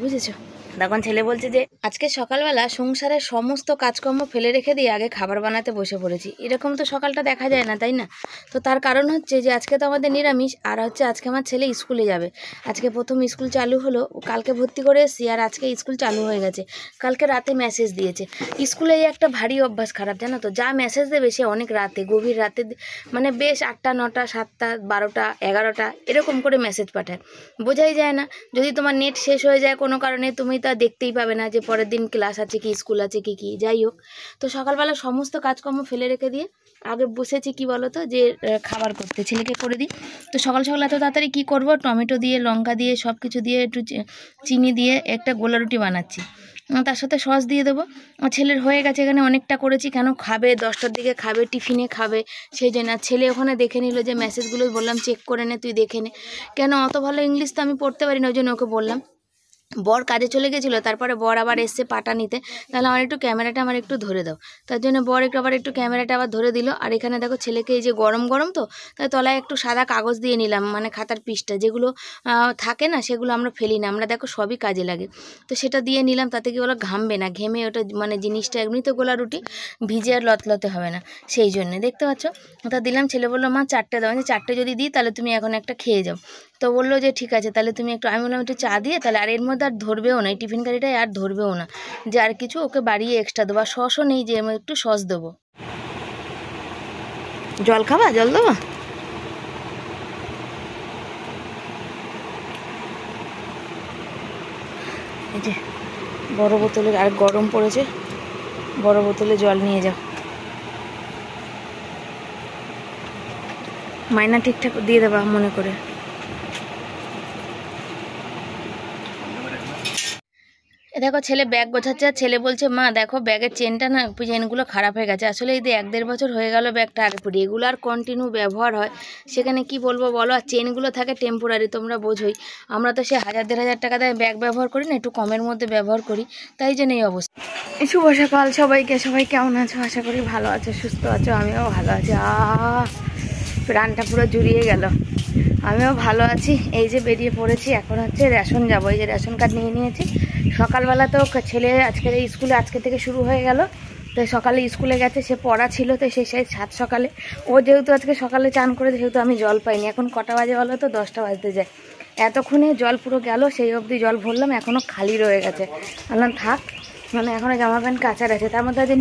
বুঝেছো? তখন ছেলে বলছে যে আজকে সকালবেলা সংসারের সমস্ত কাজকর্ম ফেলে রেখে দিয়ে আগে খাবার বানাতে বসে পড়েছি। এরকম তো সকালটা দেখা যায় না, তাই না? তো তার কারণ হচ্ছে যে আজকে তো আমাদের নিরামিষ, আর হচ্ছে আজকে আমার ছেলে স্কুলে যাবে। আজকে প্রথম স্কুল চালু হলো, কালকে ভর্তি করে এসেছি, আর আজকে স্কুল চালু হয়ে গেছে। কালকে রাতে মেসেজ দিয়েছে। স্কুলে এই একটা ভারী অভ্যাস খারাপ, জানো তো? যা মেসেজ দেবে সে অনেক রাতে, গভীর রাতে, মানে বেশ 8টা 9টা 7টা 12টা 11টা এরকম করে মেসেজ পাঠায়। বোঝাই যায় না, যদি তোমার নেট শেষ হয়ে যায় কোনো কারণে, তুমি তা দেখতেই পাবে না যে পরের দিন ক্লাস আছে কি, স্কুল আছে কি কি যাই হোক। তো সকালবেলা সমস্ত কাজকর্ম ফেলে রেখে দিয়ে আগে বসেছি কি বলো তো, যে খাবার করতে, ছেলেকে করে দিই। তো সকাল সকাল এত তাড়াতাড়ি কী করবো, টমেটো দিয়ে লঙ্কা দিয়ে সব কিছু দিয়ে একটু চিনি দিয়ে একটা গোলা রুটি বানাচ্ছি, তার সাথে সস দিয়ে দেবো। ছেলের হয়ে গেছে, এখানে অনেকটা করেছি, কেন খাবে 10টার দিকে খাবে, টিফিনে খাবে, সেই জন্য। আর ছেলে ওখানে দেখে নিল যে মেসেজগুলো, বললাম চেক করে নে, তুই দেখে নে। কেন, অত ভালো ইংলিশ তো আমি পড়তে পারি না, ওই জন্য ওকে বললাম। বর কাজে চলে গেছিলো, তারপরে বর আবার এসছে পাটা নিতে, তাহলে আমার একটু ক্যামেরাটা আমার একটু ধরে দাও। তার জন্য বর আবার একটু ক্যামেরাটা আবার ধরে দিল। আর এখানে দেখো ছেলেকে এই যে গরম গরম তো, তাই তলায় একটু সাদা কাগজ দিয়ে নিলাম, মানে খাতার পিসটা যেগুলো থাকে না সেগুলো আমরা ফেলি না, আমরা দেখো সবই কাজে লাগে। তো সেটা দিয়ে নিলাম, তাতে কি বলো, ঘামবে না, ঘেমে ওটা মানে জিনিসটা এমনি তো গোলা রুটি ভিজে আর লতলতে হবে না, সেই জন্যে। দেখতে পাচ্ছ, ওটা দিলাম। ছেলে বললো মা 4টে দাও, 4টে যদি দিই তাহলে তুমি এখন একটা খেয়ে যাও। তো বললো যে ঠিক আছে তাহলে তুমি একটু, আমি বললাম একটু চা দিয়ে তাহলে, আর এর মধ্যে আর ধরবেও না, এই টিফিন গাড়িটাই আর ধরবেও না, যে আর কিছু ওকে বাড়িয়ে এক্সট্রা দেবো। আর সসও নেই যে আমি একটু সস দেবো। জল খাবা, জল দেবো? এই যে বড় বোতলে, আর গরম পড়েছে, বড় বোতলে জল নিয়ে যাও। মাইনা ঠিকঠাক দিয়ে দেবা মনে করে। দেখো ছেলে ব্যাগ গোছাচ্ছে, আর ছেলে বলছে মা দেখো ব্যাগের চেনটা না, চেনগুলো খারাপ হয়ে গেছে। আসলে এই যে 1-1.5 বছর হয়ে গেল ব্যাগটা আগে পড়ি, এগুলো আর কন্টিনিউ ব্যবহার হয়, সেখানে কি বলবো বলো। আর চেনগুলো থাকে টেম্পোরারি, তোমরা বোঝোই। আমরা তো সে 1000-1500 টাকা দিয়ে ব্যাগ ব্যবহার করি না, একটু কমের মধ্যে ব্যবহার করি, তাই জন্য এই অবস্থা। শুভ সকাল সবাইকে, সবাই কেমন আছো? আশা করি ভালো আছো, সুস্থ আছো, আমিও ভালো আছি। প্রাণটা পুরো জুড়িয়ে গেল। আমিও ভালো আছি। এই যে বেরিয়ে পড়েছি, এখন হচ্ছে রেশন যাবো। এই যে রেশন কার্ড নিয়ে নিয়েছি। সকালবেলা তো ছেলে আজকের এই স্কুলে আজকে থেকে শুরু হয়ে গেল, তো সকালে স্কুলে গেছে, সে পড়া ছিল, তো সেই সাত সকালে ও যেহেতু আজকে সকালে চান করেছে, সেহেতু আমি জল পাইনি। এখন কটা বাজে বলো তো? 10টা বাজতে যায়। এতক্ষণে জল পুরো গেল, সেই অবধি জল ভরলাম, এখনও খালি রয়ে গেছে। বললাম থাক, মানে এখনও জামা প্যান্ট কাচার আছে, তার মধ্যে আছে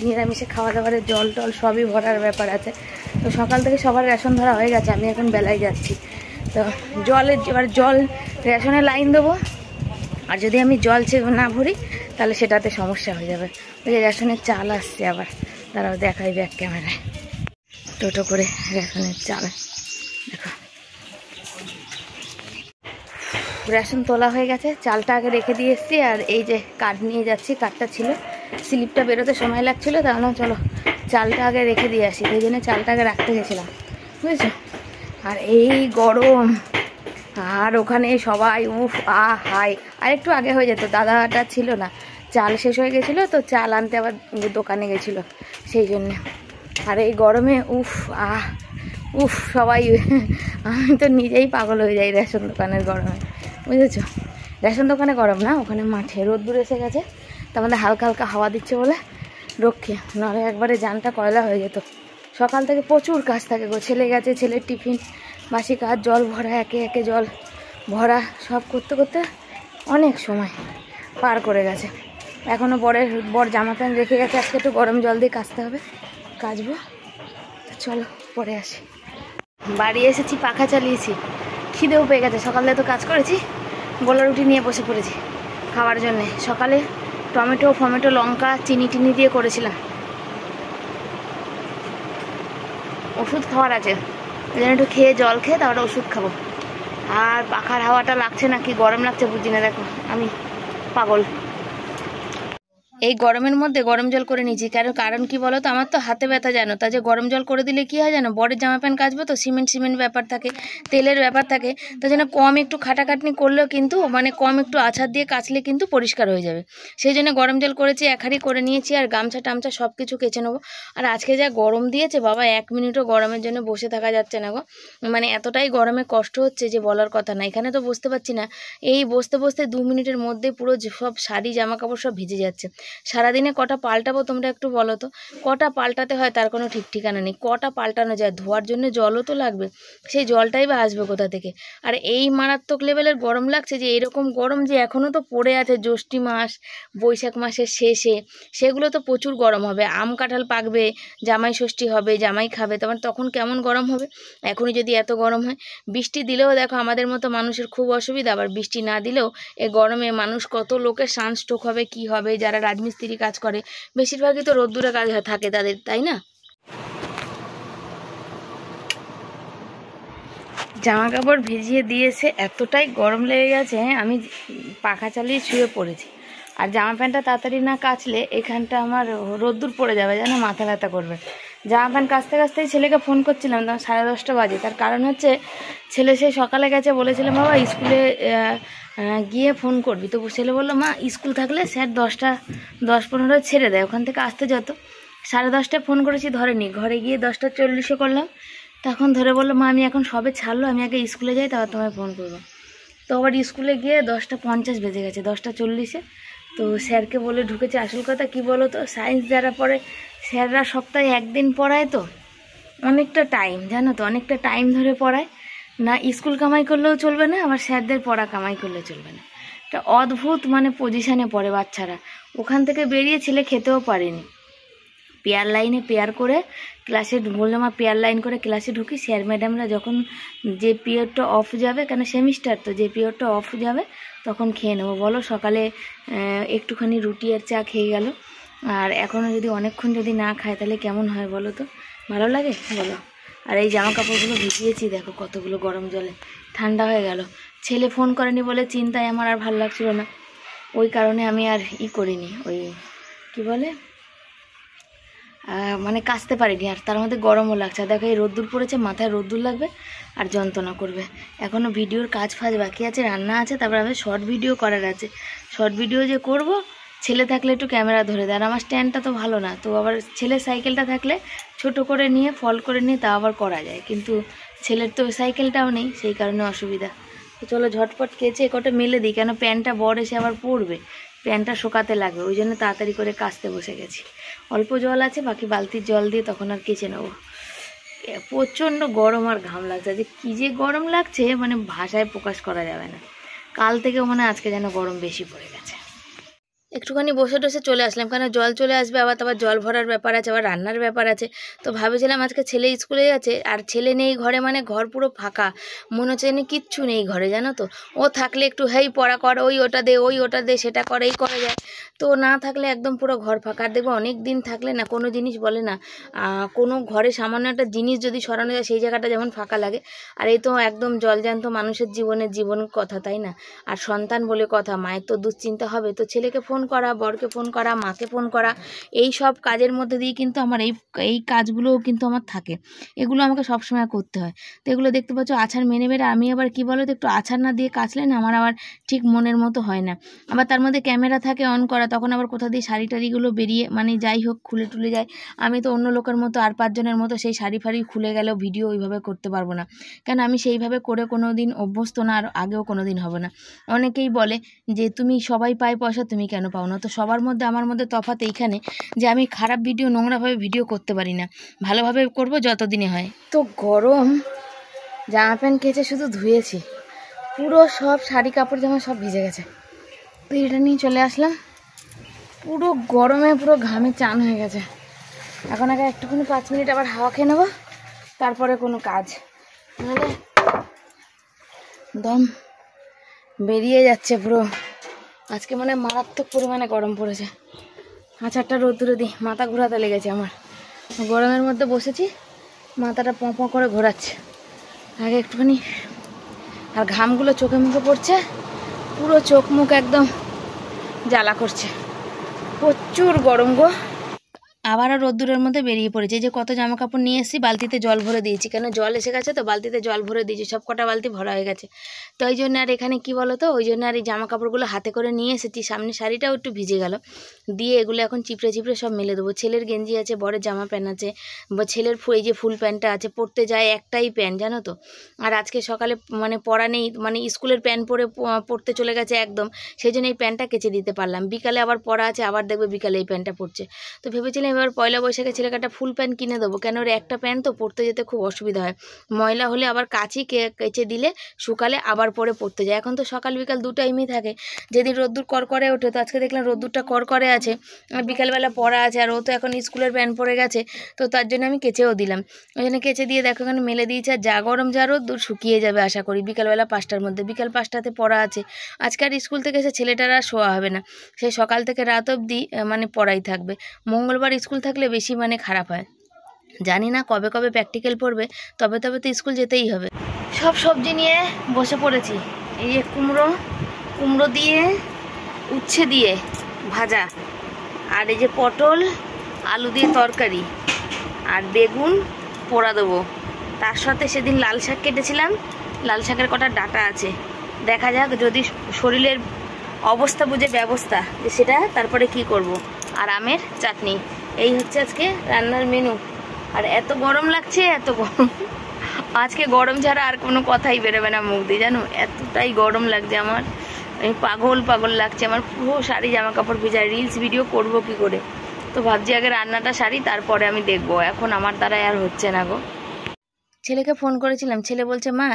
নিরামিষে খাওয়া দাওয়ারের জল টল সবই ভরার ব্যাপার আছে। তো সকাল থেকে সবার রেশন ধরা হয়ে গেছে, আমি এখন বেলায় যাচ্ছি। তো জল রেশনে লাইন দেবো, আর যদি আমি জল না ভরি তাহলে সেটাতে সমস্যা হয়ে যাবে। ওই যে রেশনের চাল আসছে আবার, তারাও দেখাই ব্যাক ক্যামেরায়, টোটো করে রেশনের চাল। দেখো রেশন তোলা হয়ে গেছে, চালটা আগে রেখে দিয়ে এসছি, আর এই যে কার্ড নিয়ে যাচ্ছি। কার্ডটা ছিল, স্লিপটা বেরোতে সময় লাগছিলো, তাহলে চলো চালটা আগে রেখে দিয়ে আসি, সেই জন্য চালটা আগে রাখতে গেছিলাম, বুঝেছো? আর এই গরম, আর ওখানে সবাই উফ হাই। আর একটু আগে হয়ে যেত, দাদাটা ছিল না, চাল শেষ হয়ে গেছিলো, তো চাল আনতে আবার দোকানে গেছিলো, সেই জন্যে। আর এই গরমে উফ সবাই, আমি তো নিজেই পাগল হয়ে যাই রেশন দোকানের গরমে, বুঝেছো? রেশন দোকানে গরম না, ওখানে মাঠে রোদ্দুর এসে গেছে, তার মধ্যে হালকা হালকা হাওয়া দিচ্ছে বলে রক্ষে, নাহলে একবারে জানটা কয়লা হয়ে যেত। সকাল থেকে প্রচুর কাজ থাকে গো, ছেলে গেছে, ছেলের টিফিন, বাসি কাজ, জল ভরা, একে একে জল ভরা, সব করতে করতে অনেক সময় পার করে গেছে। এখনও বর জামা প্যান্ট রেখে গেছে, আজকে একটু গরম জল দিয়ে কাচতে হবে, কাচবো। চলো পরে আসি। বাড়ি এসেছি, পাখা চালিয়েছি, খিদেও পেয়ে গেছে, সকালে তো কাজ করেছি, গোলা রুটি নিয়ে বসে পড়েছি খাওয়ার জন্যে। সকালে টমেটো লঙ্কা চিনি দিয়ে করেছিলাম। ওষুধ খাওয়ার আছে, ওই জন্য একটু খেয়ে জল খেয়ে তারপরে ওষুধ খাবো। আর পাখার হাওয়াটা লাগছে না কি গরম লাগছে বুঝি না, দেখো আমি পাগল। এই গরমের মধ্যে গরম জল করে নিয়েছি, কারণ কি বলো তো, আমার তো হাতে ব্যথা জানো, তা যে গরম জল করে দিলে কি হয় জানো, বরের জামা প্যান্ট কাচবো তো সিমেন্ট ব্যাপার থাকে, তেলের ব্যাপার থাকে, তার জন্য কম একটু খাটাখাটনি করলেও কিন্তু মানে কম একটু আছাড় দিয়ে কাচলে কিন্তু পরিষ্কার হয়ে যাবে। সেই জন্য গরম জল করেছি, এক হাঁড়ি করে নিয়েছি, আর গামছা টামছা সব কিছু কেচে নেবো। আর আজকে যা গরম দিয়েছে বাবা, 1 মিনিটও গরমের জন্য বসে থাকা যাচ্ছে না গো, মানে এতটাই গরমে কষ্ট হচ্ছে যে বলার কথা না। এখানে তো বসতে পারছি না, এই বসতে 2 মিনিটের মধ্যে পুরো সব শাড়ি জামা কাপড় সব ভিজে যাচ্ছে। সারাদিনে কটা পাল্টাবো তোমরা একটু বলো তো, কটা পাল্টাতে হয় তার কোনো ঠিক ঠিকানা নেই, কটা পাল্টানো যায়, ধোয়ার জন্য জলও তো লাগবে, সেই জলটাই বা আসবে কোথা থেকে। আর এই মারাত্মক লেভেলের গরম লাগছে, যে এরকম গরম যে এখনও তো পড়ে আছে, জ্যৈষ্ঠী মাস বৈশাখ মাসের শেষে, সেগুলো তো প্রচুর গরম হবে, আম কাঁঠাল পাকবে, জামাই ষষ্ঠী হবে, জামাই খাবে, তখন কেমন গরম হবে। এখনই যদি এত গরম হয়, বৃষ্টি দিলেও দেখো আমাদের মতো মানুষের খুব অসুবিধা, আবার বৃষ্টি না দিলেও এই গরমে মানুষ কত লোকের সানস্ট্রোক হবে কি হবে, যারা রাজমিস্ত্রি কাজ করে বেশিরভাগই তো রোদ্দুরে কাজ থাকে তাদের, তাই না। জামা কাপড় ভিজিয়ে দিয়েছে, এতটাই গরম লেগে গেছে আমি পাখা চালিয়ে শুয়ে পড়েছি। আর জামা প্যান্টটা তাড়াতাড়ি না কাচলে এখানটা আমার রোদ্দুর পড়ে যাবে, জানো, মাথা ব্যথা করবে। জামা প্যান্ট কাচতেই ছেলেকে ফোন করছিলাম, তখন 10:30 বাজে। তার কারণ হচ্ছে ছেলে সেই সকালে গেছে, বলেছিলাম বাবা স্কুলে গিয়ে ফোন করবি, তো ছেলে বললো মা স্কুল থাকলে স্যার 10:15 ছেড়ে দেয়, ওখান থেকে আসতে যত। 10:30 ফোন করেছি ধরেনি, ঘরে গিয়ে 10:40 করলাম, তখন ধরে বললো মা আমি এখন সবে ছাড়লো, আমি আগে স্কুলে যাই, তারপর তোমায় ফোন করবো। তো আবার স্কুলে গিয়ে 10:50 বেজে গেছে, 10:40-এ তো স্যারকে বলে ঢুকেছে। আসল কথা কি বলো তো, সায়েন্স যারা পড়ে স্যাররা সপ্তাহে 1 দিন পড়ায়, তো অনেকটা টাইম, জানো তো, অনেকটা টাইম ধরে পড়ায় না, স্কুল কামাই করলেও চলবে না, আবার স্যারদের পড়া কামাই করলে চলবে না। একটা অদ্ভুত মানে পজিশানে পড়ে বাচ্চারা। ওখান থেকে বেরিয়ে ছেলে খেতেও পারেনি, পেয়ার লাইনে পেয়ার করে ক্লাসে বললাম, মা পেয়ার লাইন করে ক্লাসে ঢুকি, স্যার ম্যাডামরা যখন যে পিরিয়ডটা অফ যাবে, কেন সেমিস্টার তো, যে পিরিয়ডটা অফ যাবে তখন খেয়ে নেবো। বলো সকালে একটুখানি রুটি আর চা খেয়ে গেল, আর এখনও যদি অনেকক্ষণ যদি না খায় তাহলে কেমন হয় বলো তো, ভালো লাগে বলো। আর এই জামা কাপড়গুলো ভিজিয়েছি দেখো কতগুলো গরম জলে, ঠান্ডা হয়ে গেল। ছেলে ফোন করেনি বলে চিন্তায় আমার আর ভালো লাগছিল না, ওই কারণে আমি আর করিনি, ওই কি বলে মানে কাচতে পারিনি। আর তার মধ্যে গরমও লাগছে, দেখো এই রোদ্দুর পড়েছে, মাথায় রোদ্দুর লাগবে আর যন্ত্রণা করবে। এখনও ভিডিওর কাজ ফাজ বাকি আছে, রান্না আছে, তারপর আমি শর্ট ভিডিও করার আছে। শর্ট ভিডিও যে করব, ছেলে থাকলে একটু ক্যামেরা ধরে দেয়, আর আমার স্ট্যান্ডটা তো ভালো না, তো আবার ছেলের সাইকেলটা থাকলে ছোট করে নিয়ে ফল করে নিয়ে তা আবার করা যায়, কিন্তু ছেলের তো সাইকেলটাও নেই, সেই কারণে অসুবিধা। তো চলো ঝটপট কেচে কটা মেলে দিই, কেন প্যান্টটা বড় এসে আবার পড়বে, প্যান্টটা শুকাতে লাগবে, ওই জন্য তাড়াতাড়ি করে কাচতে বসে গেছি। অল্প জল আছে, বাকি বালতির জল দিয়ে তখন আর কেচে নেবো। প্রচণ্ড গরম আর ঘাম লাগছে, যে কী যে গরম লাগছে মানে ভাষায় প্রকাশ করা যাবে না। কাল থেকেও মানে আজকে যেন গরম বেশি পড়ে গেছে। একটুখানি বসে টসে চলে আসলাম, কেন জল চলে আসবে, আবার তারপর জল ভরার ব্যাপার আছে, আবার রান্নার ব্যাপার আছে। তো ভাবেছিলাম আজকে ছেলে স্কুলে যাচ্ছে, আর ছেলে নেই ঘরে, মানে ঘর পুরো ফাঁকা, মনে হচ্ছে যেন কিচ্ছু নেই ঘরে, জানো তো। ও থাকলে একটু হেই পড়া কর, ওটা দে সেটা করে, এই করা যায়। তো না থাকলে একদম পুরো ঘর ফাঁকা। আর দেখবো অনেক দিন থাকলে না কোনো জিনিস বলে না, কোনো ঘরে সামান্য একটা জিনিস যদি সরানো যায় সেই জায়গাটা যেমন ফাঁকা লাগে। আর এই তো একদম জলজ্যান্ত মানুষের জীবন কথা, তাই না। আর সন্তান বলে কথা, মায়ের তো দুশ্চিন্তা হবে, তো ছেলেকে ফোন করা, বরকে ফোন করা, মাকে ফোন করা, এই সব কাজের মধ্যে দিয়ে কিন্তু আমার এই কাজগুলোও কিন্তু আমার থাকে, এগুলো আমাকে সবসময় করতে হয়। তো এগুলো দেখতে পাচ্ছ আছাড় মেরে আমি আবার কি বলো তো, একটু আছাড় না দিয়ে কাচলে না আমার আবার ঠিক মনের মতো হয় না। আবার তার মধ্যে ক্যামেরা থাকে অন করা, তখন আবার কোথা দিয়ে শাড়ি টাড়িগুলো বেরিয়ে মানে যাই হোক খুলে টুলে যায়। আমি তো অন্য লোকের মতো আর 5 জনের মতো সেই শাড়ি ফাড়ি খুলে গেলেও ভিডিও ওইভাবে করতে পারবো না, কেন আমি সেইভাবে করে কোনো দিন অভ্যস্ত না, আর আগেও কোনো দিন হবে না। অনেকেই বলে যে তুমি সবাই পায় পয়সা, তুমি কেন পাও না। তো সবার মধ্যে আমার মধ্যে তফাৎ এইখানে যে আমি খারাপ ভিডিও, নোংরাভাবে ভিডিও করতে পারি না, ভালোভাবে করব যতদিনে হয়। তো গরম, জামা প্যান্ট কেচে শুধু ধুয়েছি, পুরো সব শাড়ি কাপড় জামা সব ভিজে গেছে। তো এটা নিয়ে চলে আসলাম, পুরো গরমে পুরো ঘামে চান হয়ে গেছে। এখন আগে একটুখানি 5 মিনিট আবার হাওয়া খেয়ে নেবো, তারপরে কোনো কাজ, নাহলে দম বেরিয়ে যাচ্ছে পুরো। আজকে মানে মারাত্মক পরিমাণে গরম পড়েছে। আচারটা রোদ্দুরে দিই, মাথা ঘোরাতে লেগেছে আমার, গরমের মধ্যে বসেছি, মাথাটা পঁ করে ঘোরাচ্ছে আগে একটুখানি। আর ঘামগুলো চোখে মুখে পড়ছে, পুরো চোখ মুখ একদম জ্বালা করছে। প্রচুর গরম গো। আবারও রোদ্দুরের মধ্যে বেরিয়ে পড়েছে। যে কত জামা কাপড় নিয়ে এসেছি, বালতিতে জল ভরে দিয়েছি, কেন জল এসে গেছে তো বালতিতে জল ভরে দিয়েছি, সব কটা বালতি ভরা হয়ে গেছে। তো ওই জন্য আর এখানে কি বলো তো, ওই জন্য আর এই জামা কাপড়গুলো হাতে করে নিয়ে এসেছি। সামনে শাড়িটাও একটু ভিজে গেল, দিয়ে এগুলো এখন চিপড়ে চিপড়ে সব মেলে দেবো। ছেলের গেঞ্জি আছে, বড়ের জামা প্যান্ট আছে, বা ছেলের এই যে ফুল প্যান্টটা আছে, পরতে যায় একটাই প্যান্ট জানো তো। আর আজকে সকালে মানে পরা নেই, মানে স্কুলের প্যান্ট পরে পড়তে চলে গেছে একদম, সেই জন্য এই প্যান্টটা কেচে দিতে পারলাম। বিকালে আবার পরা আছে, আবার দেখবে বিকালে এই প্যান্টটা পরছে। তো ভেবেছিলাম এবার পয়লা বৈশাখে ছেলেকে একটা ফুল প্যান্ট কিনে দেবো, কেন ওর একটা প্যান্ট তো পরতে যেতে খুব অসুবিধা হয়, ময়লা হলে আবার কাচি কেচে দিলে শুকালে আবার পরে পরতে যায়। এখন তো সকাল বিকাল দু টাইমই থাকে, যেদিন রোদ্দুর করকরে ওঠে, তো আজকে দেখলাম রোদ্দুরটা করকরে আছে আর বিকালবেলা পরা আছে, আর ও তো এখন স্কুলের প্যান্ট পরে গেছে, তো তার জন্য আমি কেচেও দিলাম। ওই জন্য কেচে দিয়ে দেখো এখানে মেলে দিয়েছে, আর যা গরম যা রোদ্দুর শুকিয়ে যাবে আশা করি বিকালবেলা 5টার মধ্যে। বিকাল 5টাতে পড়া আছে, আজকে আর স্কুল থেকে এসে ছেলেটার আর শোয়া হবে না, সেই সকাল থেকে রাত অবধি মানে পড়াই থাকবে। মঙ্গলবার স্কুল থাকলে বেশি মানে খারাপ হয়, জানি না কবে কবে প্র্যাকটিক্যাল পড়বে, তবে তবে তো স্কুল যেতেই হবে। সব সবজি নিয়ে বসে পড়েছি। এই যে কুমড়ো দিয়ে উচ্ছে দিয়ে ভাজা, আর এই যে পটল আলু দিয়ে তরকারি, আর বেগুন পোড়া দেবো। তার সাথে সেদিন লাল শাক কেটেছিলাম, লাল শাকের কটা ডাঁটা আছে, দেখা যাক যদি শরীরের অবস্থা বুঝে ব্যবস্থা যে সেটা তারপরে কি করব। আর আমের চাটনি, এই হচ্ছে আজকে রান্নার মেনু। আর এত গরম লাগছে, এত গরম, আজকে গরম ছাড়া আর কোনো কথাই বেরোবে না মুখ দিয়ে, জানো এতটাই গরম লাগছে আমার, আমি পাগল লাগছে আমার, পুরো শাড়ি জামা কাপড় ভিজা। রিলস ভিডিও করব কি করে, তো ভাবছি আগে রান্নাটা সারি তারপরে আমি দেখবো, এখন আমার দ্বারাই আর হচ্ছে না গো। ছেলেকে ফোন করেছিলাম, ছেলে বলছে মা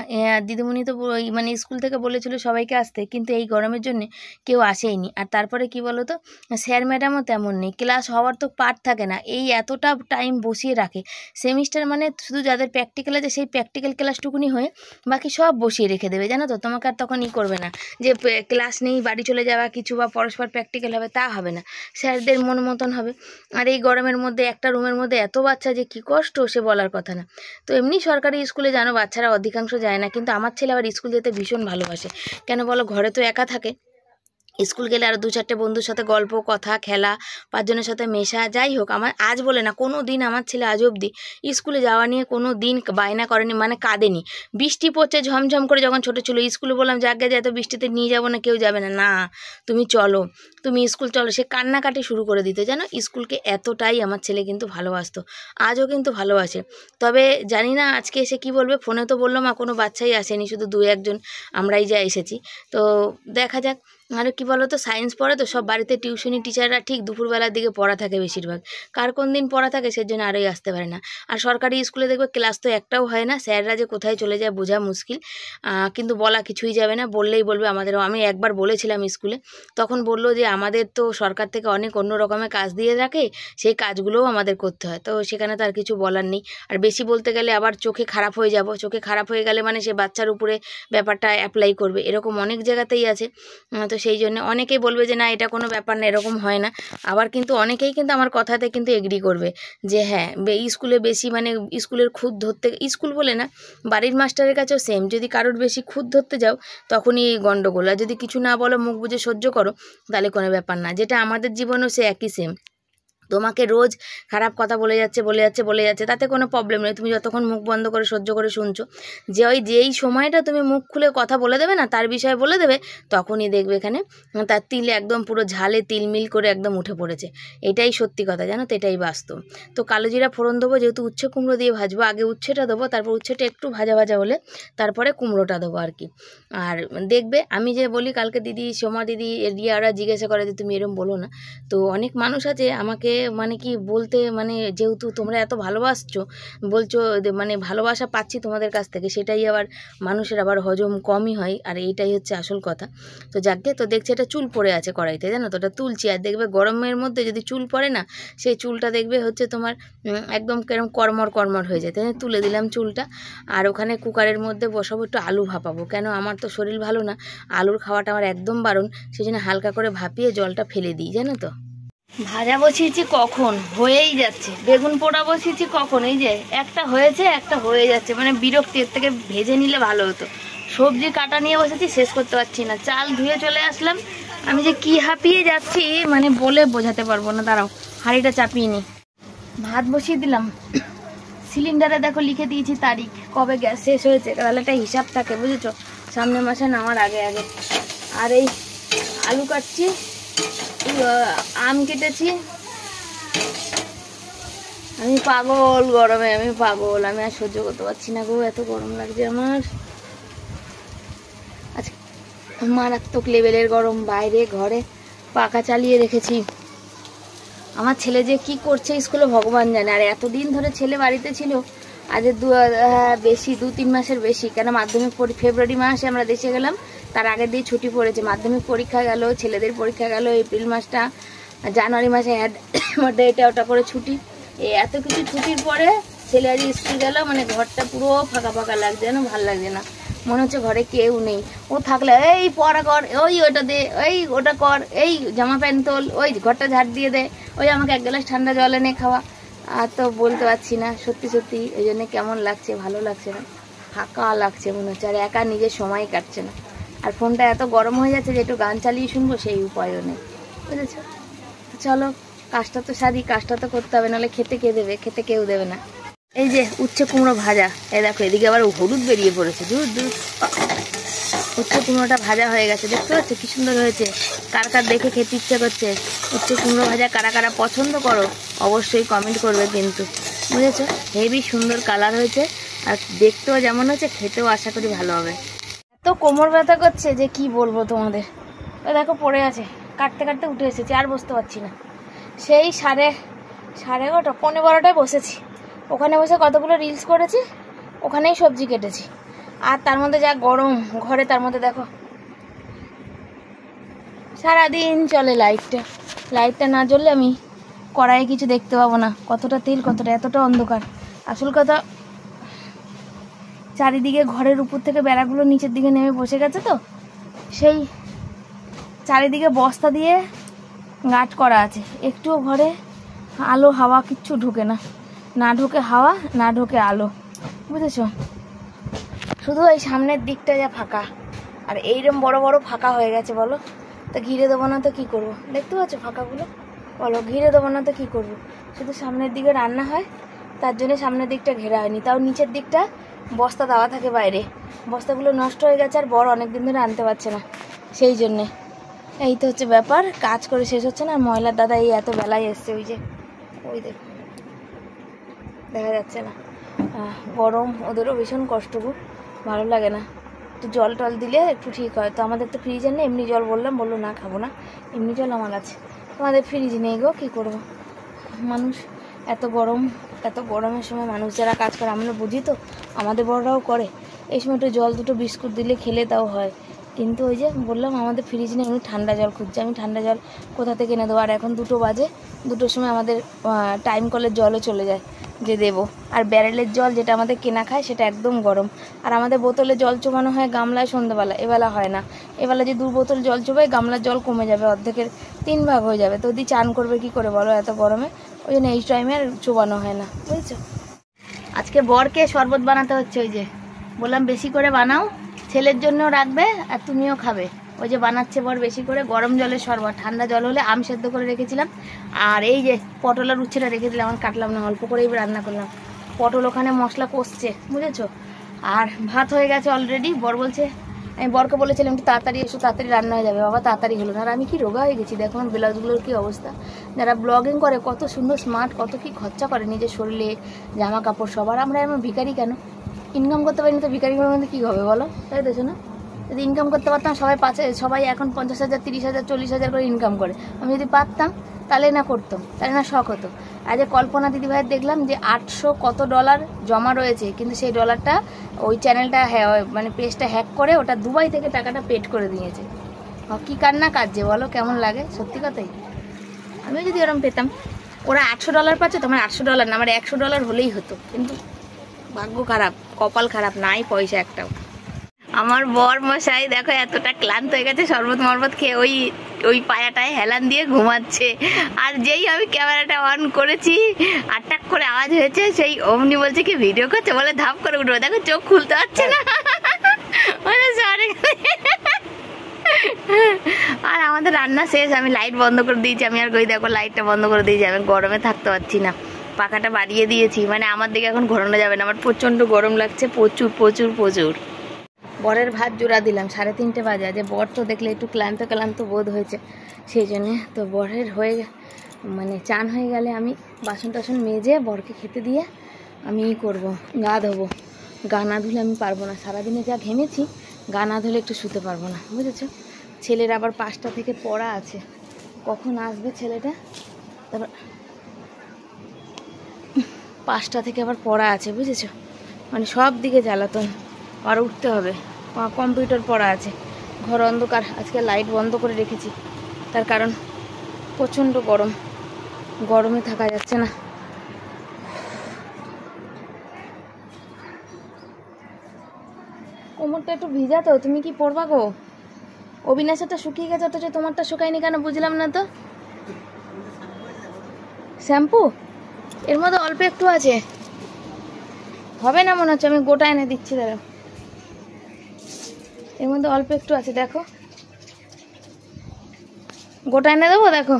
দিদিমণি তো মানে স্কুল থেকে বলেছিল সবাইকে আসতে, কিন্তু এই গরমের জন্য কেউ আসেইনি। আর তারপরে কি বলো তো, স্যার ম্যাডামও তেমন নেই, ক্লাস হওয়ার তো পার্ট থাকে না, এই এতটা টাইম বসিয়ে রাখে। সেমিস্টার মানে শুধু যাদের প্র্যাকটিক্যাল আছে সেই প্র্যাকটিক্যাল ক্লাসটুকুনি হয়ে বাকি সব বসিয়ে রেখে দেবে, জানো তো। তোমাকে আর তখন করবে না যে ক্লাস নেই বাড়ি চলে যাওয়া কিছু, বা পরস্পর প্র্যাকটিক্যাল হবে, তা হবে না, স্যারদের মন মতন হবে। আর এই গরমের মধ্যে একটা রুমের মধ্যে এত বাচ্চা যে কী কষ্ট সে বলার কথা না। তো এমনি সরকারি স্কুলে জানো বাচ্চারা অধিকাংশ যায় না, কিন্তু আমার ছেলে আবার স্কুল যেতে ভীষণ ভালোবাসে। কেন বলো, ঘরে তো একা থাকে, স্কুল গেলে আর 2-4টে বন্ধুর সাথে গল্প কথা খেলা, 5 জনের সাথে মেশা, যাই হোক। আমার আজ বলে না কোনো দিন আমার ছেলে আজ অবধি স্কুলে যাওয়া নিয়ে কোনো দিন বায়না করেনি, মানে কাঁদেনি। বৃষ্টি পড়ছে ঝমঝম করে, যখন ছোটো ছিল স্কুলে বললাম যে আগে যে এত বৃষ্টিতে নিয়ে যাবো না, কেউ যাবে না, না তুমি চলো, তুমি স্কুল চলো, সে কান্নাকাটি শুরু করে দিত, জানো স্কুলকে এতটাই আমার ছেলে কিন্তু ভালোবাসতো, আজও কিন্তু ভালোবাসে। তবে জানি না আজকে এসে কি বলবে, ফোনে তো বললো মা কোনো বাচ্চাই আসেনি, শুধু 2-1 জন আমরাই যা এসেছি, তো দেখা যাক। আর কি বলো তো, সায়েন্স পড়ে তো সব বাড়িতে, টিউশনি টিচাররা ঠিক দুপুরবেলার দিকে পড়া থাকে বেশিরভাগ, কার কোন দিন পড়া থাকে সেজন্য আরই আসতে পারে না। আর সরকারি স্কুলে দেখবে ক্লাস তো একটাও হয় না, স্যাররা যে কোথায় চলে যায় বোঝা মুশকিল, কিন্তু বলা কিছুই যাবে না, বললেই বলবে আমাদেরও। আমি একবার বলেছিলাম স্কুলে, তখন বললো যে আমাদের তো সরকার থেকে অনেক অন্য রকমের কাজ দিয়ে রাখে, সেই কাজগুলোও আমাদের করতে হয়, তো সেখানে তো আর কিছু বলার নেই। আর বেশি বলতে গেলে আবার চোখে খারাপ হয়ে যাব, চোখে খারাপ হয়ে গেলে মানে সে বাচ্চার উপরে ব্যাপারটা অ্যাপ্লাই করবে, এরকম অনেক জায়গাতেই আছে। তো সেই জন্য অনেকেই বলবে যে না এটা কোনো ব্যাপার না, এরকম হয় না। আবার কিন্তু অনেকেই কিন্তু আমার কথাতে কিন্তু এগ্রি করবে যে হ্যাঁ স্কুলে বেশি মানে স্কুলের খুঁত ধরতে, স্কুল বলে না বাড়ির মাস্টারের কাছেও সেম, যদি কারোর বেশি খুঁত ধরতে যাও তখনই গণ্ডগোল, আর যদি কিছু না বলো মুখ বুঝে সহ্য করো তাহলে কোনো ব্যাপার না, যেটা আমাদের জীবনেও সে একই সেম। তোমাকে রোজ খারাপ কথা বলে যাচ্ছে, তাতে কোনো প্রবলেম নেই, তুমি যতক্ষণ মুখ বন্ধ করে সহ্য করে শুনছো। যেই সময়টা তুমি মুখ খুলে কথা বলে দেবে না, তার বিষয়ে বলে দেবে, তখনই দেখবে এখানে তার তিল একদম পুরো ঝালে তিলমিল করে একদম উঠে পড়েছে। এটাই সত্যি কথা, জানো তো, এটাই বাস্তব। তো কালো জিরা ফোড়ন দেবো, যেহেতু উচ্ছে কুমড়ো দিয়ে ভাজবো, আগে উচ্ছেটা দেবো, তারপর উচ্ছেটা একটু ভাজা ভাজা হলে তারপরে কুমড়োটা দেবো আর কি। আর দেখবে আমি যে বলি, কালকে দিদি সোমা দিদি রিয়ারা জিজ্ঞাসা করে যে তুমি এরম বলো না, তো অনেক মানুষ আছে আমাকে মানে কি বলতে, মানে যেহেতু তোমরা এত ভালোবাসছো বলছো, মানে ভালোবাসা পাচ্ছি তোমাদের কাছ থেকে, সেটাই আবার মানুষের আবার হজম কমই হয়, আর এইটাই হচ্ছে আসল কথা। তো যাকে তো দেখছি এটা চুল পড়ে আছে কড়াইতে, জানো তো, ওটা তুলছি, আর দেখবে গরমের মধ্যে যদি চুল পড়ে না, সেই চুলটা দেখবে হচ্ছে তোমার একদম কেরম কর্মর হয়ে যায়, তাই তুলে দিলাম চুলটা। আর ওখানে কুকারের মধ্যে বসাবো, একটু আলু ভাপাবো, কেন আমার তো শরীর ভালো না, আলুর খাওয়াটা আমার একদম বারণ, সেই জন্য হালকা করে ভাপিয়ে জলটা ফেলে দিই, জানো তো। ভাজা বসিয়েছি কখন, হয়েই যাচ্ছে। বেগুন পোড়া বসিয়েছি কখন, এই যে একটা হয়েছে একটা হয়ে যাচ্ছে, মানে বিরক্তি, এর থেকে ভেজে নিলে ভালো হতো। সবজি কাটা নিয়ে বসেছি, শেষ করতে পারছি না। চাল ধুয়ে চলে আসলাম, আমি যে কি হাঁপিয়ে যাচ্ছি মানে বলে বোঝাতে পারবো না। দাঁড়াও হাঁড়িটা চাপিয়ে নি। ভাত বসিয়ে দিলাম, সিলিন্ডারে দেখো লিখে দিয়েছি তারিখ কবে গ্যাস শেষ হয়েছে, তাহলে একটা হিসাব থাকে বুঝেছো, সামনের মাসে নামার আগে আগে। আর এই আলু কাটছি, আম কেটেছি। আমি পাগল গরমে, আমি পাগল, আমি আর সহ্য করতে পারছি না গো, এত গরম লাগছে আমার। আজকে মারাত্মক লেভেলের গরম, বাইরে ঘরে পাখা চালিয়ে রেখেছি। আমার ছেলে যে কি করছে স্কুলে ভগবান জানে। আর এতদিন ধরে ছেলে বাড়িতে ছিল, আজ বেশি 2-3 মাসের বেশি, কেন মাধ্যমিক ফেব্রুয়ারি মাসে আমরা দেশে গেলাম, তার আগে দিয়ে ছুটি পড়েছে। মাধ্যমিক পরীক্ষা গেল, ছেলেদের পরীক্ষা গেল, এপ্রিল মাসটা, জানুয়ারি মাসে এটা ওটা করে ছুটি। এত কিছু ছুটির পরে ছেলে আজ স্কুল গেল, মানে ঘরটা পুরো ফাঁকা ফাঁকা লাগছে, যেন ভালো লাগছে না, মনে হচ্ছে ঘরে কেউ নেই। ও থাকলে এই পড়া কর, ওই ওটা দে, এই ওটা কর, এই জামা প্যান্ট তোল, ওই ঘরটা ঝাড় দিয়ে দে, ওই আমাকে 1 গ্লাস ঠান্ডা জল এনে খাওয়া। আর তো বলতে পারছি না, সত্যি সত্যি এই জন্য কেমন লাগছে, ভালো লাগছে না, ফাঁকা লাগছে মনে হচ্ছে, আর একা নিজের সময় কাটছে না। আর ফোনটা এত গরম হয়ে যাচ্ছে যে একটু গান চালিয়ে শুনবো সেই উপায়ও নেই, বুঝেছো। চলো কাজটা তো সারি, কাজটা তো করতে হবে, নাহলে খেতে কে দেবে, খেতে কেউ দেবে না। এই যে উচ্ছে কুমড়ো ভাজা, এই দেখো এদিকে আবার হলুদ বেরিয়ে পড়েছে, দূর দূর। উচ্ছে কুমড়োটা ভাজা হয়ে গেছে, দেখতে পাচ্ছ কি সুন্দর হয়েছে। কার কার দেখে খেতে ইচ্ছে করছে উচ্ছে কুমড়ো ভাজা, কারা কারা পছন্দ করো অবশ্যই কমেন্ট করবে কিন্তু, বুঝেছো। হেভি সুন্দর কালার হয়েছে, আর দেখতেও যেমন হয়েছে খেতেও আশা করি ভালো হবে। এত কোমর ব্যথা করছে যে কি বলবো তোমাদের। ওই দেখো পড়ে আছে, কাটতে কাটতে উঠে এসেছি, আর বসতে পারছি না। সেই সাড়ে 11টা 12টায় বসেছি, ওখানে বসে কতগুলো রিলস করেছি, ওখানেই সবজি কেটেছি। আর তার মধ্যে যা গরম ঘরে, তার মধ্যে দেখো সারাদিন চলে লাইটটা না জ্বললে আমি কড়াইয়ে কিছু দেখতে পাবো না, কতটা তেল, কতটা এতটা অন্ধকার। আসল কথা চারিদিকে ঘরের উপর থেকে বেড়াগুলো নিচের দিকে নেমে বসে গেছে, তো সেই চারিদিকে বস্তা দিয়ে গাঁট করা আছে, একটুও ঘরে আলো হাওয়া কিচ্ছু ঢোকে না, না ঢোকে হাওয়া না ঢোকে আলো, বুঝেছো। শুধু এই সামনের দিকটা যা ফাঁকা, আর এইরকম বড় বড় ফাঁকা হয়ে গেছে বলো, তা ঘিরে দেবো না তো কী করবো, দেখতে পাচ্ছ ফাঁকাগুলো, বলো ঘিরে দেবো না তো কী করবো। শুধু সামনের দিকে রান্না হয়, তার জন্য সামনের দিকটা ঘেরা হয়নি, তাও নিচের দিকটা বস্তা দেওয়া থাকে বাইরে, বস্তাগুলো নষ্ট হয়ে গেছে, আর বড় অনেক দিন ধরে আনতে পারছে না, সেই জন্যে। এই তো হচ্ছে ব্যাপার, কাজ করে শেষ হচ্ছে না। আর ময়লার দাদা এই এত বেলায় এসছে, ওই যে ওই দেখো দেখা যাচ্ছে না, গরম, ওদেরও ভীষণ কষ্ট গো, ভালো লাগে না। একটু জল টল দিলে একটু ঠিক হয়, তো আমাদের তো ফ্রিজের নেই, এমনি জল বললাম, বললো না খাবো না, এমনি জল আমার আছে, আমাদের ফ্রিজ নেই গো, কী করবো। মানুষ এত গরমের সময় মানুষ যারা কাজ করে, আমরা বুঝি তো, আমাদের বড়রাও করে, এই সময় একটু জল দুটো বিস্কুট দিলে খেলে তাও হয়, কিন্তু ওই যে বললাম আমাদের ফ্রিজ নেই, এমনি ঠান্ডা জল খুঁজছে, আমি ঠান্ডা জল কোথা থেকে এনে দেবো। আর এখন 2টো বাজে, 2টোর সময় আমাদের টাইম কলের জলও চলে যায় যে দেবো, আর ব্যারেলের জল যেটা আমাদের কেনা খায় সেটা একদম গরম। আর আমাদের বোতলে জল চোবানো হয় গামলায় সন্ধ্যাবেলা, এবেলা হয় না, এবেলা যে 2 বোতল জল চোবাই গামলার জল কমে যাবে, অর্ধেকের 3 ভাগ হয়ে যাবে, তো ওদি চান করবে কি করে বলো এত গরমে, ওই জন্য এই টাইমে আর চোবানো হয় না, বুঝেছো। আজকে বরকে শরবত বানাতে হচ্ছে, ওই যে বললাম বেশি করে বানাও, ছেলের জন্যও রাখবে আর তুমিও খাবে, ওই যে বানাচ্ছে বর বেশি করে গরম জলের শরবত। ঠান্ডা জল হলে আম সেদ্ধ করে রেখেছিলাম, আর এই যে পটলের উচ্ছেটা রেখেছিলাম, আমার কাটলাম না, অল্প করেই রান্না করলাম। পটল ওখানে মশলা কষছে, বুঝেছো। আর ভাত হয়ে গেছে অলরেডি। বর বলছে, আমি বরকে বলেছিলাম একটু তাড়াতাড়ি এসো, তাড়াতাড়ি রান্না হয়ে যাবে, বাবা তাড়াতাড়ি হলো না। আর আমি কি রোগা হয়ে গেছি দেখো, আমার ব্লাউজগুলোর কী অবস্থা। যারা ব্লগিং করে কত সুন্দর স্মার্ট, কত কি খরচা করে নিজের শরীরে, জামা কাপড় সবার, আমরা এমন ভিখারি কেন, ইনকাম করতে পারিনি তো ভিখারিগুলোর মধ্যে কী হবে বলো, তাই দেখছো না। যদি ইনকাম করতে পারতাম, সবাই এখন 50,000 30,000 40,000 করে ইনকাম করে, আমি যদি পারতাম তাহলে না করতাম, তাহলে না শখ হতো। আর যে কল্পনা দিদিভাইয়ের দেখলাম যে 800 কত ডলার জমা রয়েছে, কিন্তু সেই ডলারটা ওই চ্যানেলটা মানে পেজটা হ্যাক করে ওটা দুবাই থেকে টাকাটা পেড করে দিয়েছে। কী কান্না কাটছে বলো, কেমন লাগে সত্যি কথাই। আমিও যদি ওরকম পেতাম, ওরা 800 ডলার পাচ্ছে, তোমার 800 ডলার না, আমার 100 ডলার হলেই হতো, কিন্তু ভাগ্য খারাপ, কপাল খারাপ, নাই পয়সা একটাও। আমার বর মশাই দেখো এতটা ক্লান্ত হয়ে গেছে, শরবত মরবত খেয়ে ওই পায়াটায় হেলান দিয়ে ঘুমাচ্ছে। আর যেই আমি ক্যামেরাটা অন করেছি, আটাক করে আওয়াজ হয়েছে, সেই অমনি বলছে কি ভিডিও করছে, বলে ধাপ করে উঠবো, দেখো চোখ খুলতে পারছে না। আর আমাদের রান্না শেষ, আমি লাইট বন্ধ করে দিয়েছি। আমি আর কই দেখো লাইটটা বন্ধ করে দিয়েছি, আমি গরমে থাকতে পারছি না, পাখাটা বাড়িয়ে দিয়েছি। মানে আমার দিকে এখন ঘোরানো যাবে না, আমার প্রচণ্ড গরম লাগছে, প্রচুর প্রচুর প্রচুর। বরের ভাত জোড়া দিলাম, 3:30 বাজে। যে বর তো দেখলে একটু ক্লান্ত ক্লান্ত বোধ হয়েছে, সেই জন্যে তো বরের হয়ে মানে চান হয়ে গেলে আমি বাসন টাসন মেজে বরকে খেতে দিয়ে আমি করব, গা ধোবো। গা না ধুলে আমি পারবো না, সারাদিনে যা ঘেমেছি, গা না ধুলে একটু শুতে পারবো না, বুঝেছো। ছেলের আবার 5টা থেকে পড়া আছে, কখন আসবে ছেলেটা, তারপর 5টা থেকে আবার পড়া আছে, বুঝেছো। মানে সব দিকে জ্বালাতন, আর উঠতে হবে, কম্পিউটার পড়া আছে। ঘর অন্ধকার, আজকে লাইট বন্ধ করে রেখেছি, তার কারণ প্রচণ্ড গরম, গরমে থাকা যাচ্ছে না। কোমরটা একটু ভিজা তো, তুমি কি পরবা গো? অবিনাশেরটা শুকিয়ে গেছে, অথচ তোমারটা শুকায়নি কেন বুঝলাম না তো। শ্যাম্পু এর মধ্যে অল্প একটু আছে, হবে না মনে হচ্ছে, আমি গোটা এনে দিচ্ছি দাঁড়াও। এর মধ্যে অল্প একটু আছে, দেখো গোটা এনে দেবো, দেখো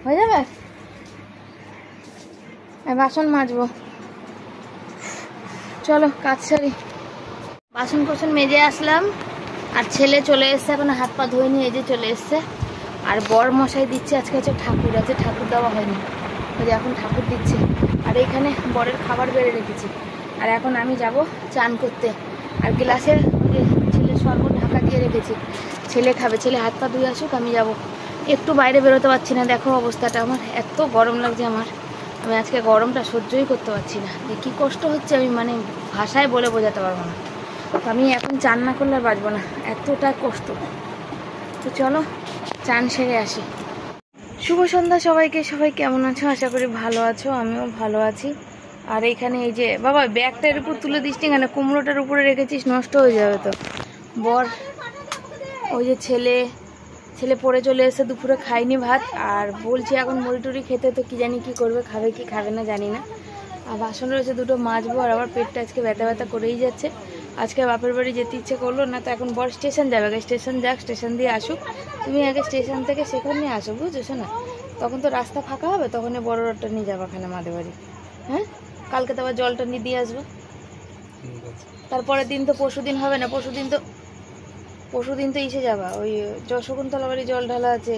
হয়ে যাবে। বাসন মাজবো, চলো কাজ সারি। বাসন কোসন মেজে আসলাম, আর ছেলে চলে এসছে, এখন হাত পা ধুয়ে নিয়ে এই যে চলে এসছে। আর বর মশাই দিচ্ছে, আজকে হচ্ছে ঠাকুর আছে, ঠাকুর দেওয়া হয়নি, ওই যে এখন ঠাকুর দিচ্ছে। আর এইখানে বরের খাবার বেড়ে রেখেছি, আর এখন আমি যাব চান করতে। আর গ্লাসের ছেলে শরবত ঢাকা দিয়ে রেখেছি, ছেলে খাবে, ছেলে হাত পা ধুয়ে আসুক, আমি যাব। একটু বাইরে বেরোতে পারছি না, দেখো অবস্থাটা আমার, এত গরম লাগছে আমার। আমি আজকে গরমটা সহ্যই করতে পারছি না, যে কী কষ্ট হচ্ছে আমি মানে ভাষায় বলে বোঝাতে পারবো না। তো আমি এখন চান না করলে আর বাঁচবো না, এতটা কষ্ট। তো চলো চান সেরে আসি। শুভ সন্ধ্যা সবাইকে, সবাই কেমন আছো? আশা করি ভালো আছো, আমিও ভালো আছি। আর এইখানে এই যে বাবা ব্যাগটার উপর তুলে দিস নি কেন, কুমড়োটার উপরে রেখেছিস, নষ্ট হয়ে যাবে তো। বর ওই যে ছেলে পড়ে চলে এসে, দুপুরে খাইনি ভাত, আর বলছি এখন মুড়ি টুড়ি খেতে, তো কি জানি কি করবে, খাবে কি খাবে না জানি না। আর বাসন রয়েছে দুটো মাজবো, আর আবার পেটটা আজকে ব্যথা ব্যথা করেই যাচ্ছে। আজকে বাপের বাড়ি যেতে ইচ্ছে করলো না, তো এখন বর স্টেশন যাবে, স্টেশন যাক, স্টেশন দিয়ে আসুক। তুমি আগে স্টেশন থেকে সেখানে আসো, বুঝেছো না, তখন তো রাস্তা ফাঁকা হবে, তখন বড় রোডটা নিয়ে যাবো ওখানে মাদের বাড়ি। হ্যাঁ, কালকে তো আবার জলটা নিয়ে দিয়ে আসবো। তারপরের দিন তো পরশুদিন হবে না, পরশুদিন তো ইসে যাবা, ওই শকুন্তলা বাড়ি জল ঢালা আছে,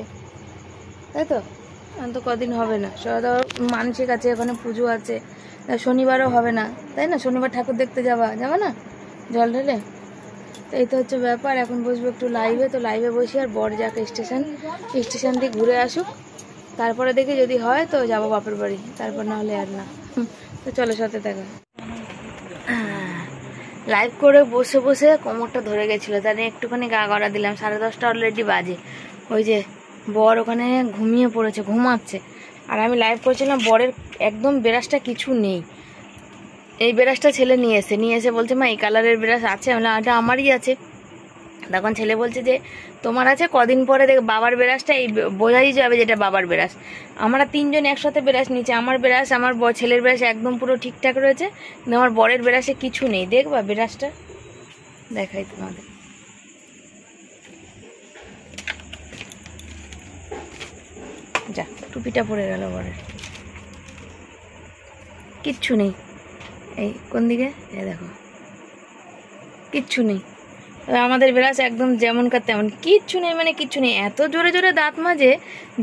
তাই তো। তো কদিন হবে না, মানসিক আছে, ওখানে পুজো আছে, শনিবারও হবে না, তাই না, শনিবার ঠাকুর দেখতে যাবা না জল ঢেলে। তো এই তো হচ্ছে ব্যাপার। এখন বসবো একটু লাইভে, তো লাইভে বসি, আর বর যাকে স্টেশন দিয়ে ঘুরে আসুক, তারপরে দেখি যদি হয় তো যাবো বাপের বাড়ি, তারপর না হলে আর না। তো চলো সাথে থাকো। লাইভ করে বসে বসে কোমরটা ধরে গেছিলো, তাই একটুখানি গা গড়া দিলাম। 10:30 অলরেডি বাজে। ওই যে বর ওখানে ঘুমিয়ে পড়েছে, ঘুমাচ্ছে, আর আমি লাইভ করছিলাম। বরের একদম ব্রাশটা কিছু নেই, এই ব্রাশটা ছেলে নিয়ে এসে বলছে মা এই কালারের ব্রাশ আছে, আমি বললাম এটা আমারই আছে। তখন ছেলে বলছে যে তোমার আছে, কদিন পরে দেখ বাবার ব্রাশটা, এই বোঝাই যাবে যেটা বাবার ব্রাশ। আমরা 3 জন একসাথে ব্রাশ নিচে, আমার ব্রাশ, আমার ছেলের ব্রাশ একদম পুরো ঠিকঠাক রয়েছে, কিন্তু আমার বরের ব্রাশে কিছু নেই। দেখবা ব্রাশটা দেখাই তোমাদের, যা টুপিটা পড়ে গেল, বরের কিচ্ছু নেই। এই কোন দিকে, এই দেখো কিচ্ছু নেই। আমাদের ব্রাশ একদম যেমনকার তেমন, কিচ্ছু নেই, মানে কিচ্ছু নেই। এত জোরে জোরে দাঁত মাজে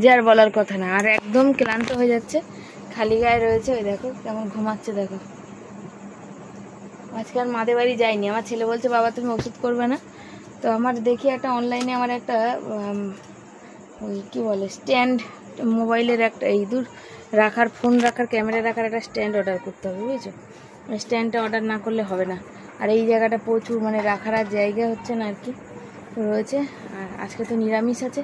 যে আর বলার কথা না, আর একদম ক্লান্ত হয়ে যাচ্ছে, খালি গায়ে রয়েছে। ওই দেখো কেমন ঘুমাচ্ছে, দেখো। আজকে আর মাদের বাড়ি যাইনি, আমার ছেলে বলছে বাবা তুমি ওষুধ করবে না, তো আমার দেখি একটা অনলাইনে আমার একটা ওই কী বলে স্ট্যান্ড, মোবাইলের একটা এই দূর রাখার, ফোন রাখার, ক্যামেরা রাখার একটা স্ট্যান্ড অর্ডার করতে হবে, বুঝেছো। স্ট্যান্ডটা অর্ডার না করলে হবে না। আর এই জায়গাটা প্রচুর মানে রাখার আর জায়গা হচ্ছে না আর কি, রয়েছে। আর আজকে তো নিরামিষ আছে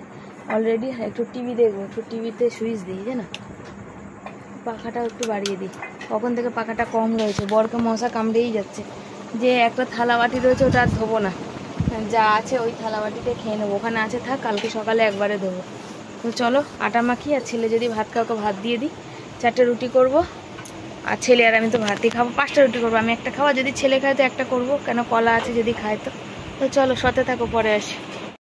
অলরেডি। একটু টিভি দেখবো, একটু টিভিতে সুইচ দিই, জানো, পাখাটাও একটু বাড়িয়ে দিই। কখন থেকে পাখাটা কম রয়েছে, বরকে মশা কামড়েই যাচ্ছে। যে একটা থালা বাটি রয়েছে ওটা আর ধোবো না, যা আছে ওই থালা বাটিতে খেয়ে নেবো, ওখানে আছে থাক, কালকে সকালে একবারে ধোবো। তো চলো আটা মাখি, আর ছেলে যদি ভাত খাওয়াকে ভাত দিয়ে দিই, 4টে রুটি করব। আর ছেলে আর আমি তো ভাতই খাবো, 5টা রুটি করবো, আমি একটা খাওয়া, যদি ছেলে খায় তো একটা করবো, কেন কলা আছে যদি খায় তো। তো চলো সাথে থাকো, পরে আসি।